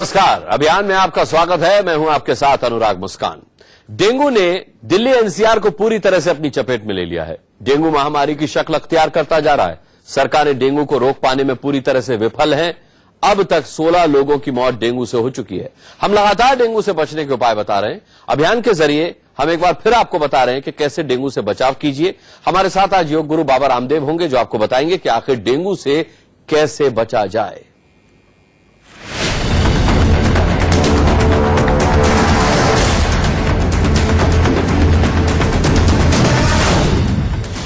नमस्कार, अभियान में आपका स्वागत है। मैं हूं आपके साथ अनुराग मुस्कान। डेंगू ने दिल्ली एनसीआर को पूरी तरह से अपनी चपेट में ले लिया है। डेंगू महामारी की शक्ल अख्तियार करता जा रहा है। सरकारें डेंगू को रोक पाने में पूरी तरह से विफल हैं। अब तक 16 लोगों की मौत डेंगू से हो चुकी है। हम लगातार डेंगू से बचने के उपाय बता रहे हैं। अभियान के जरिए हम एक बार फिर आपको बता रहे हैं कि कैसे डेंगू से बचाव कीजिए। हमारे साथ आज योग गुरु बाबा रामदेव होंगे, जो आपको बताएंगे कि आखिर डेंगू से कैसे बचा जाए।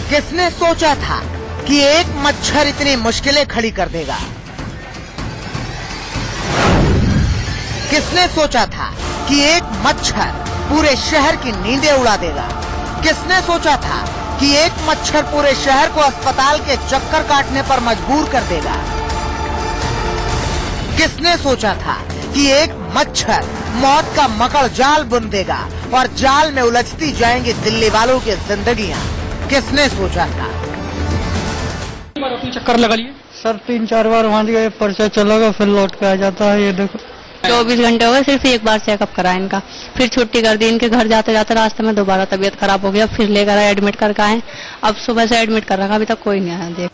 किसने सोचा था कि एक मच्छर इतनी मुश्किलें खड़ी कर देगा? किसने सोचा था कि एक मच्छर पूरे शहर की नींदें उड़ा देगा? किसने सोचा था कि एक मच्छर पूरे शहर को अस्पताल के चक्कर काटने पर मजबूर कर देगा? किसने सोचा था कि एक मच्छर मौत का मकड़ जाल बुन देगा और जाल में उलझती जाएंगी दिल्ली वालों की जिंदगियां? किसने सोचा था? चक्कर लगा लिए सर 3-4 बार वहाँ गए, पर्चा चलेगा फिर लौट के आ जाता है। ये देखो 24 घंटे हो गए, सिर्फ एक बार चेकअप करा इनका, फिर छुट्टी कर दी। इनके घर जाते जाते रास्ते में दोबारा तबीयत खराब हो गया, फिर लेकर आए, एडमिट करके आए। अब सुबह से एडमिट कर रखा, अभी तक कोई नहीं आया। देख,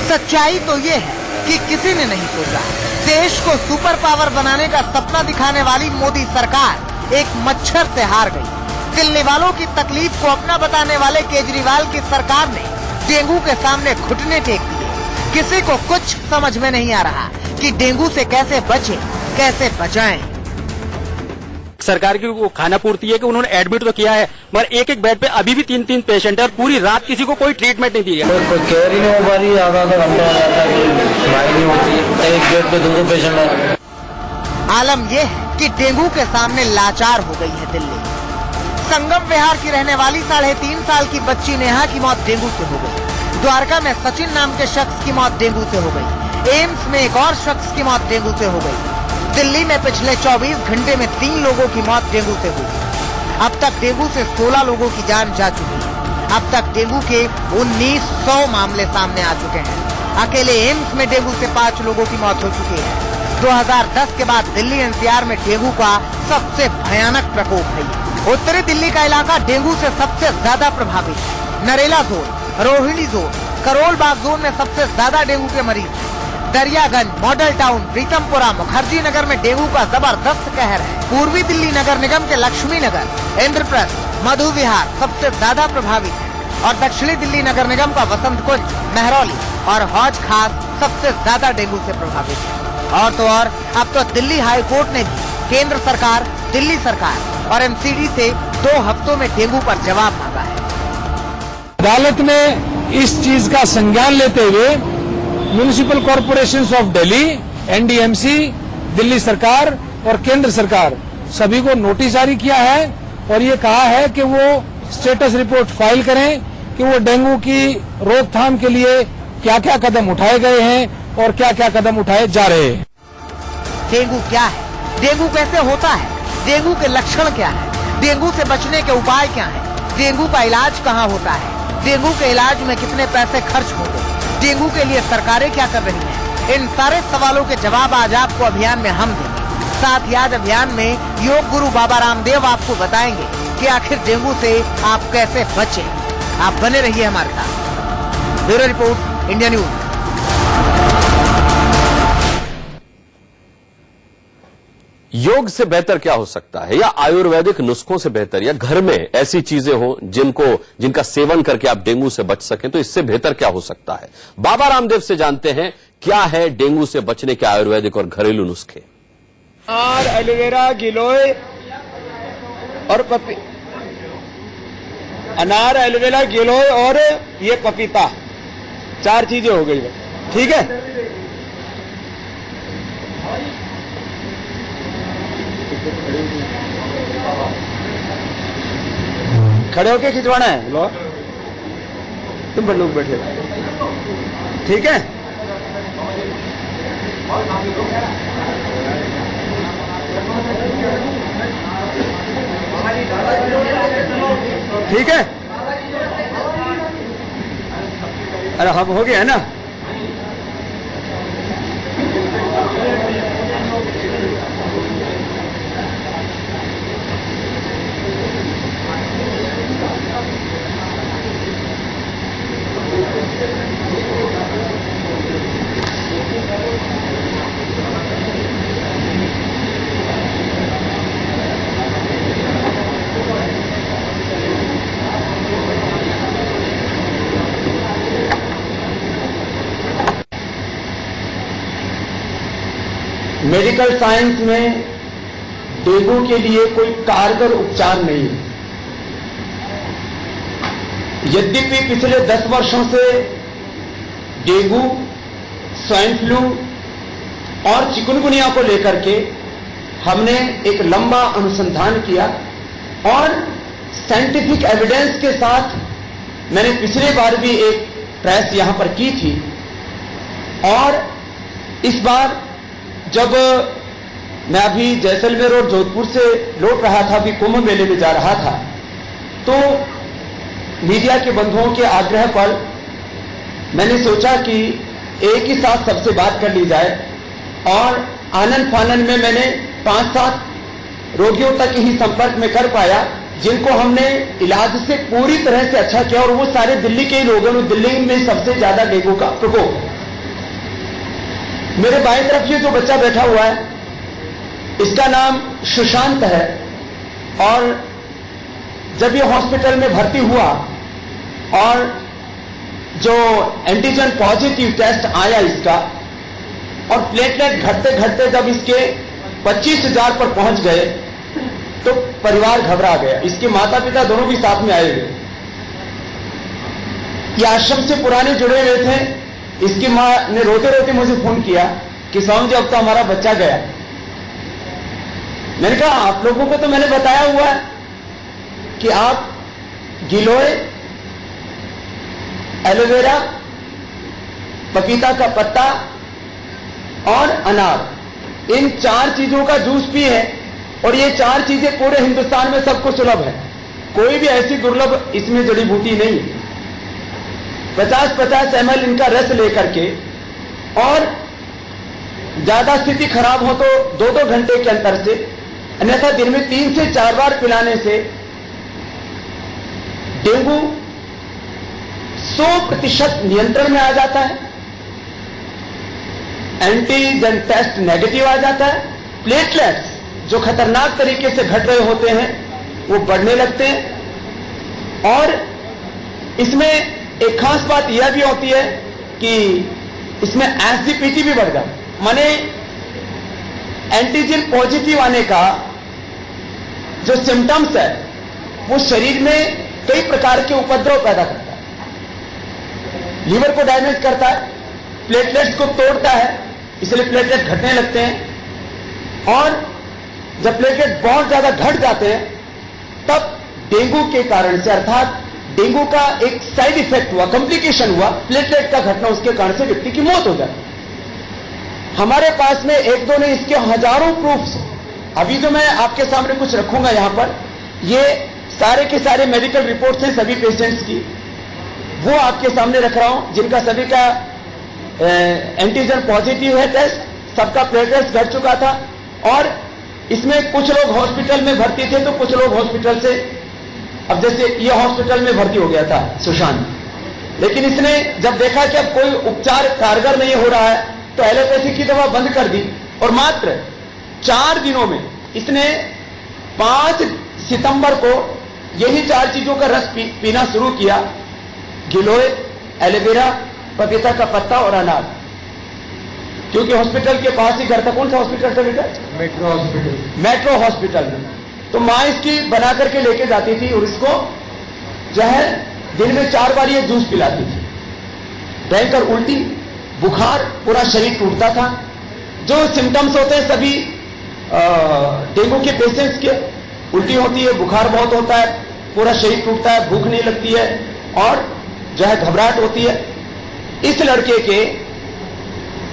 सच्चाई तो ये है कि किसी ने नहीं सोचा देश को सुपर पावर बनाने का सपना दिखाने वाली मोदी सरकार एक मच्छर से हार गई। दिल्ली वालों की तकलीफ को अपना बताने वाले केजरीवाल की सरकार ने डेंगू के सामने घुटने टेक दिए। किसी को कुछ समझ में नहीं आ रहा कि डेंगू से कैसे बचें, कैसे बचाएं। सरकार की वो खाना पूर्ति है कि उन्होंने एडमिट तो किया है, मगर एक एक बेड पे अभी भी 3-3 पेशेंट है और पूरी रात किसी को कोई ट्रीटमेंट नहीं दिया। कोई केयर ही नहीं हो पा रही, आधा घंटा हो जाता है, सुनाई नहीं होती। एक बेड पे 2 पेशेंट है। आलम यह है कि डेंगू के सामने लाचार हो गई है दिल्ली। संगम विहार की रहने वाली 3.5 साल की बच्ची नेहा की मौत डेंगू से हो गई। द्वारका में सचिन नाम के शख्स की मौत डेंगू से हो गई। एम्स में एक और शख्स की मौत डेंगू से हो गई। दिल्ली में पिछले 24 घंटे में 3 लोगों की मौत डेंगू से हुई। अब तक डेंगू से 16 लोगों की जान जा चुकी है। अब तक डेंगू के 1900 मामले सामने आ चुके हैं। अकेले एम्स में डेंगू से 5 लोगों की मौत हो चुकी है। 2010 के बाद दिल्ली एनसीआर में डेंगू का सबसे भयानक प्रकोप है। उत्तरी दिल्ली का इलाका डेंगू से सबसे ज्यादा प्रभावित है। Narela zone, Rohini zone, Karol Bagh zone में सबसे ज्यादा डेंगू के मरीज हैं। दरियागंज, मॉडल टाउन, प्रीतमपुरा, मुखर्जी नगर में डेंगू का जबरदस्त कहर है। पूर्वी दिल्ली नगर निगम के लक्ष्मी नगर, इंद्रप्रस्थ, मधु विहार सबसे ज्यादा प्रभावित है और दक्षिणी दिल्ली नगर निगम का वसंत कुंज, मेहरौली और हौज खास सबसे ज्यादा डेंगू से प्रभावित है। और तो और अब तो दिल्ली हाई कोर्ट ने भी केंद्र सरकार, दिल्ली सरकार और एमसीडी से 2 हफ्तों में डेंगू पर जवाब मांगा है। अदालत ने इस चीज का संज्ञान लेते हुए municipal corporations of Delhi, NDMC, Delhi सरकार और केंद्र सरकार सभी को नोटिस जारी किया है और ये कहा है कि वो स्टेटस रिपोर्ट फाइल करें कि वो डेंगू की रोकथाम के लिए क्या क्या कदम उठाए गए हैं और क्या क्या कदम उठाए जा रहे हैं। डेंगू क्या है? डेंगू कैसे होता है? डेंगू के लक्षण क्या है? डेंगू से बचने के उपाय क्या हैं? डेंगू का इलाज कहाँ होता है? डेंगू के इलाज में कितने पैसे खर्च होंगे? डेंगू के लिए सरकारें क्या कर रही हैं? इन सारे सवालों के जवाब आज आपको अभियान में हम देंगे। साथ ही आज अभियान में योग गुरु बाबा रामदेव आपको बताएंगे कि आखिर डेंगू से आप कैसे बचें। आप बने रहिए हमारे साथ। Bureau report, India news. योग से बेहतर क्या हो सकता है, या आयुर्वेदिक नुस्खों से बेहतर, या घर में ऐसी चीजें हो जिनका सेवन करके आप डेंगू से बच सकें, तो इससे बेहतर क्या हो सकता है? बाबा रामदेव से जानते हैं क्या है डेंगू से बचने के आयुर्वेदिक और घरेलू नुस्खे। अनार, एलोवेरा, गिलोय और अनार, एलोवेरा, गिलोय और ये पपीता, 4 चीजें हो गई। ठीक है, खड़े होके खिंचवाना है। लो तुम लोग बैठे, ठीक है। ठीक है, अरे हम हो गए है ना। मेडिकल साइंस में डेंगू के लिए कोई कारगर उपचार नहीं है। यद्यपि पिछले 10 वर्षों से डेंगू, स्वाइन फ्लू और चिकुनगुनिया को लेकर के हमने एक लंबा अनुसंधान किया और साइंटिफिक एविडेंस के साथ मैंने पिछले बार भी एक प्रेस यहां पर की थी और इस बार जब मैं अभी जैसलमेर और जोधपुर से लौट रहा था, अभी कुंभ मेले में जा रहा था, तो मीडिया के बंधुओं के आग्रह पर मैंने सोचा कि एक ही साथ सबसे बात कर ली जाए और आनन फानन में मैंने 5-7 रोगियों तक ही संपर्क में कर पाया जिनको हमने इलाज से पूरी तरह से अच्छा किया और वो सारे दिल्ली के ही लोग हैं। दिल्ली में सबसे ज्यादा डेंगू का प्रकोप। मेरे बाएं तरफ ये जो बच्चा बैठा हुआ है इसका नाम सुशांत है और जब ये हॉस्पिटल में भर्ती हुआ और जो एंटीजन पॉजिटिव टेस्ट आया इसका और प्लेटलेट घटते घटते जब इसके 25,000 पर पहुंच गए तो परिवार घबरा गया। इसके माता पिता दोनों भी साथ में आए हुए। ये आश्रम से पुराने जुड़े हुए थे। इसकी मां ने रोते रोते मुझे फोन किया कि स्वामी जी अब तो हमारा बच्चा गया। मैंने कहा आप लोगों को तो मैंने बताया हुआ है कि आप गिलोय, एलोवेरा, पपीता का पत्ता और अनार, इन 4 चीजों का जूस पिए और ये 4 चीजें पूरे हिंदुस्तान में सबको सुलभ है। कोई भी ऐसी दुर्लभ इसमें जड़ी बूटी नहीं। 50-50 ml इनका रस लेकर के और ज्यादा स्थिति खराब हो तो 2-2 घंटे के अंतर से, अन्यथा दिन में 3 से 4 बार पिलाने से डेंगू 100% नियंत्रण में आ जाता है। एंटीजन टेस्ट नेगेटिव आ जाता है। प्लेटलेट्स जो खतरनाक तरीके से घट रहे होते हैं वो बढ़ने लगते हैं और इसमें एक खास बात यह भी होती है कि इसमें एसजीपीटी भी बढ़ जाता। माने एंटीजन पॉजिटिव आने का जो सिम्टम्स है वो शरीर में कई प्रकार के उपद्रव पैदा करता है। लीवर को डैमेज करता है, प्लेटलेट्स को तोड़ता है, इसलिए प्लेटलेट घटने लगते हैं और जब प्लेटलेट बहुत ज्यादा घट जाते हैं तब डेंगू के कारण से, अर्थात डेंगू का एक साइड इफेक्ट हुआ, कॉम्प्लिकेशन हुआ, प्लेटलेट का घटना, उसके कारण से व्यक्ति की मौत हो जाती है। हमारे पास में 1-2 नहीं इसके हजारों प्रूफ्स। अभी जो मैं आपके सामने कुछ रखूंगा यहां पर, ये सारे के सारे मेडिकल रिपोर्ट्स हैं सभी पेशेंट्स की, वो आपके सामने रख रहा हूं, जिनका सभी का एंटीजन पॉजिटिव है टेस्ट, सबका प्लेटलेट्स घट चुका था और इसमें कुछ लोग हॉस्पिटल में भर्ती थे तो कुछ लोग हॉस्पिटल से, अब जैसे ये हॉस्पिटल में भर्ती हो गया था सुशांत, लेकिन इसने जब देखा कि अब कोई उपचार कारगर नहीं हो रहा है तो एलोपैथी की दवा बंद कर दी और मात्र 4 दिनों में इसने 5 सितंबर को यही 4 चीजों का रस पीना शुरू किया, गिलोय, एलोवेरा, पपीता का पत्ता और अनार। क्योंकि हॉस्पिटल के पास ही घर था। कौन सा हॉस्पिटल था बेटा? Metro hospital. मेट्रो हॉस्पिटल में तो मां इसकी बना करके लेके जाती थी और इसको जो है दिन में 4 बार ये जूस पिलाती थी। भयंकर उल्टी, बुखार, पूरा शरीर टूटता था। जो सिम्टम्स होते हैं सभी डेंगू के पेशेंट्स के, उल्टी होती है, बुखार बहुत होता है, पूरा शरीर टूटता है, भूख नहीं लगती है और जो है घबराहट होती है। इस लड़के के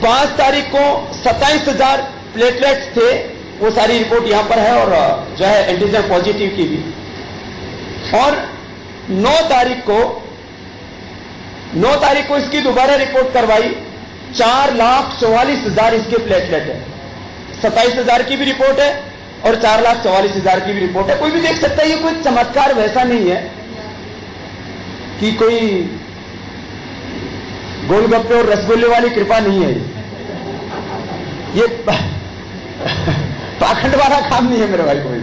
5 तारीख को 27,000 प्लेटलेट्स थे, वो सारी रिपोर्ट यहां पर है और जो है एंटीजन पॉजिटिव की भी। और 9 तारीख को इसकी दोबारा रिपोर्ट करवाई, 4,44,000 इसके प्लेटलेट है। 27,000 की भी रिपोर्ट है और 4,44,000 की भी रिपोर्ट है। कोई भी देख सकता है, ये कोई चमत्कार वैसा नहीं है कि कोई गोलगप्पे और रसगुल्ले वाली कृपा नहीं है। ये पाखंड वाला काम नहीं है मेरे भाई कोई।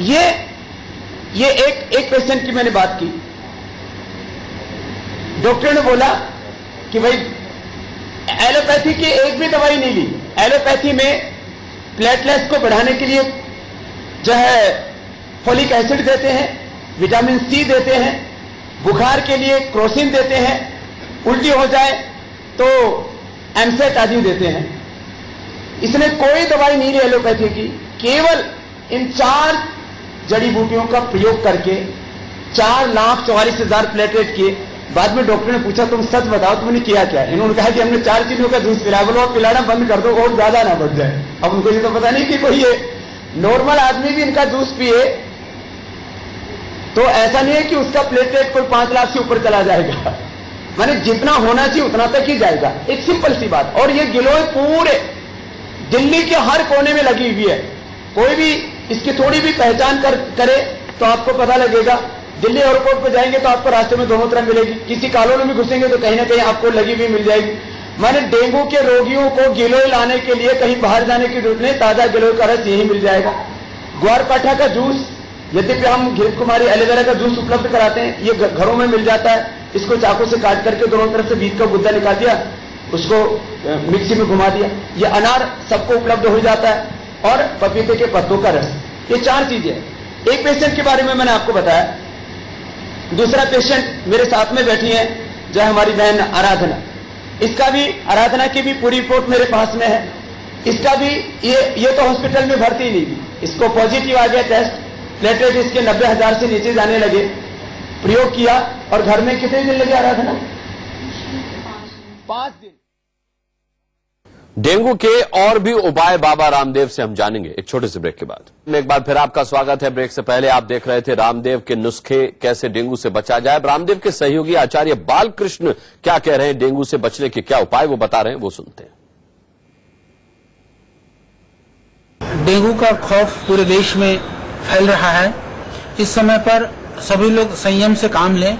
ये एक पेशेंट की मैंने बात की, डॉक्टर ने बोला कि भाई एलोपैथी की एक भी दवाई नहीं ली। एलोपैथी में प्लेटलेट्स को बढ़ाने के लिए जो है फोलिक एसिड देते हैं, विटामिन सी देते हैं, बुखार के लिए क्रोसिन देते हैं, उल्टी हो जाए तो एमसेट आदि देते हैं। इसने कोई दवाई नहीं ली एलोपैथी की, केवल इन 4 जड़ी बूटियों का प्रयोग करके 4,44,000 प्लेटलेट किए। बाद में डॉक्टर ने पूछा तुम सच बताओ तुमने किया क्या? इन्होंने कहा कि हमने 4 चीजों का जूस पिलाया। बोलो पिलाना बंद कर दो और ज्यादा ना बढ़ जाए। अब उनको ये तो पता नहीं कि कोई ये नॉर्मल आदमी भी इनका जूस पिए तो ऐसा नहीं है कि उसका प्लेटलेट कोई 5 लाख से ऊपर चला जाएगा, माने जितना होना चाहिए उतना तक ही जाएगा। एक सिंपल सी बात। और ये गिलोय पूरे दिल्ली के हर कोने में लगी हुई है। कोई भी इसकी थोड़ी भी पहचान करे तो आपको पता लगेगा। दिल्ली एयरपोर्ट पर जाएंगे तो आपको रास्ते में दोनों तरफ मिलेगी, किसी कॉलोनी में घुसेंगे तो कहीं ना कहीं आपको लगी हुई मिल जाएगी। माने डेंगू के रोगियों को गिलोय लाने के लिए कहीं बाहर जाने की जरूरत नहीं, ताजा गिलोय का रस यही मिल जाएगा। ग्वारपाठा का जूस, यद्यपि हम घृत कुमारी एलोवेरा का जूस उपलब्ध कराते हैं, ये घरों में मिल जाता है। इसको चाकू से काट करके दोनों तरफ से बीज का गुद्दा निकाल दिया, उसको मिक्सी में घुमा दिया। ये अनार सबको उपलब्ध हो जाता है, और पपीते के पत्तों का रस। ये 4 चीजें। एक पेशेंट के बारे में मैंने आपको बताया। दूसरा पेशेंट मेरे साथ में बैठी है जो है हमारी बहन आराधना। इसका भी, आराधना की भी पूरी रिपोर्ट मेरे पास में है। इसका भी ये तो हॉस्पिटल में भर्ती नहीं थी, इसको पॉजिटिव आ गया टेस्ट, प्लेटलेट इसके 90,000 से नीचे जाने लगे। प्रयोग किया और घर में कितने दिन लगे आराधना? 5 दिन। डेंगू के और भी उपाय बाबा रामदेव से हम जानेंगे एक छोटे से ब्रेक के बाद। एक बार फिर आपका स्वागत है। ब्रेक से पहले आप देख रहे थे रामदेव के नुस्खे, कैसे डेंगू से बचा जाए। रामदेव के सहयोगी आचार्य बालकृष्ण क्या कह रहे हैं, डेंगू से बचने के क्या उपाय वो बता रहे हैं, वो सुनते हैं। डेंगू का खौफ पूरे देश में फैल रहा है। इस समय पर सभी लोग संयम से काम लें।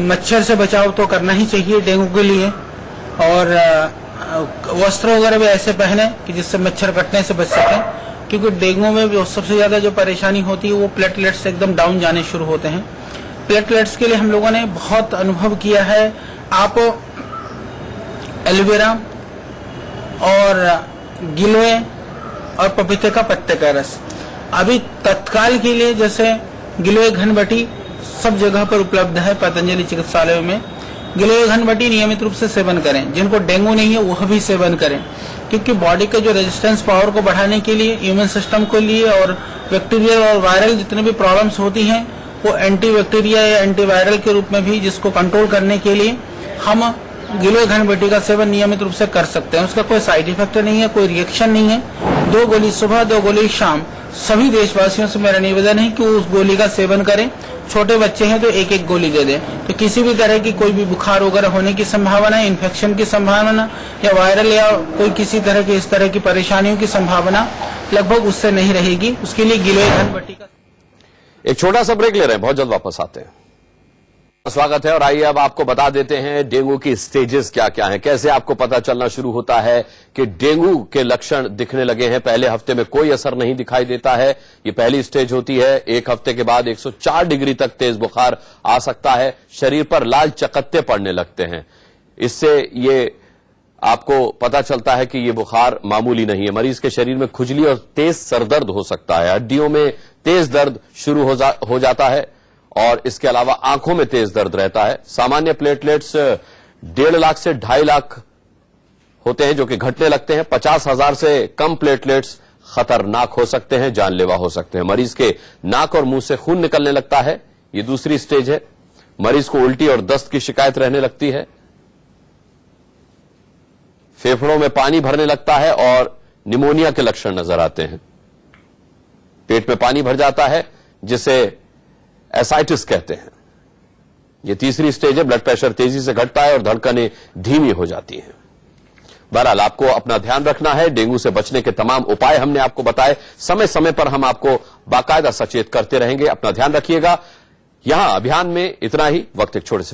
मच्छर से बचाव तो करना ही चाहिए डेंगू के लिए, और वस्त्र वगैरह भी ऐसे पहने कि जिससे मच्छर कटने से बच सकें, क्योंकि डेंगू में जो सबसे ज्यादा जो परेशानी होती है वो प्लेटलेट्स एकदम डाउन जाने शुरू होते हैं। प्लेटलेट्स के लिए हम लोगों ने बहुत अनुभव किया है। आप एलोवेरा और गिलोय और पपीते का पत्ते का रस, अभी तत्काल के लिए जैसे गिलोय घनबटी सब जगह पर उपलब्ध है पतंजलि चिकित्सालयों में। गिलोय घनबटी नियमित रूप से सेवन करें। जिनको डेंगू नहीं है वह भी सेवन करें, क्योंकि बॉडी के जो रेजिस्टेंस पावर को बढ़ाने के लिए, इम्यून सिस्टम को लिए, और बैक्टीरियल और वायरल जितने भी प्रॉब्लम्स होती हैं वो एंटी बैक्टीरिया या एंटीवायरल के रूप में भी जिसको कंट्रोल करने के लिए हम गिलोय घनबटी का सेवन नियमित रूप से कर सकते हैं। उसका कोई साइड इफेक्ट नहीं है, कोई रिएक्शन नहीं है। 2 गोली सुबह, 2 गोली शाम। सभी देशवासियों से मेरा निवेदन है कि वो उस गोली का सेवन करें। छोटे बच्चे हैं तो 1-1 गोली दे दें, तो किसी भी तरह की कोई भी बुखार वगैरह होने की संभावना, इन्फेक्शन की संभावना, या वायरल या कोई किसी तरह की इस तरह की परेशानियों की संभावना लगभग उससे नहीं रहेगी। उसके लिए गिलोय घनबटी का। एक छोटा सा ब्रेक ले रहे हैं, बहुत जल्द वापस आते हैं। स्वागत है। और आइए अब आपको बता देते हैं डेंगू की स्टेजेस क्या क्या हैं, कैसे आपको पता चलना शुरू होता है कि डेंगू के लक्षण दिखने लगे हैं। पहले हफ्ते में कोई असर नहीं दिखाई देता है, ये पहली स्टेज होती है। 1 हफ्ते के बाद 104 डिग्री तक तेज बुखार आ सकता है, शरीर पर लाल चकत्ते पड़ने लगते हैं। इससे ये आपको पता चलता है कि ये बुखार मामूली नहीं है। मरीज के शरीर में खुजली और तेज सरदर्द हो सकता है, हड्डियों में तेज दर्द शुरू हो जाता है, और इसके अलावा आंखों में तेज दर्द रहता है। सामान्य प्लेटलेट्स 1.5 लाख से 2.5 लाख होते हैं जो कि घटने लगते हैं। 50,000 से कम प्लेटलेट्स खतरनाक हो सकते हैं, जानलेवा हो सकते हैं। मरीज के नाक और मुंह से खून निकलने लगता है, ये दूसरी स्टेज है। मरीज को उल्टी और दस्त की शिकायत रहने लगती है, फेफड़ों में पानी भरने लगता है और निमोनिया के लक्षण नजर आते हैं। पेट में पानी भर जाता है जिसे एसाइटिस कहते हैं। यह तीसरी स्टेज है। ब्लड प्रेशर तेजी से घटता है और धड़कनें धीमी हो जाती हैं। बहरहाल आपको अपना ध्यान रखना है। डेंगू से बचने के तमाम उपाय हमने आपको बताए, समय समय पर हम आपको बाकायदा सचेत करते रहेंगे। अपना ध्यान रखिएगा। यहां अभियान में इतना ही। वक्त एक छोटे से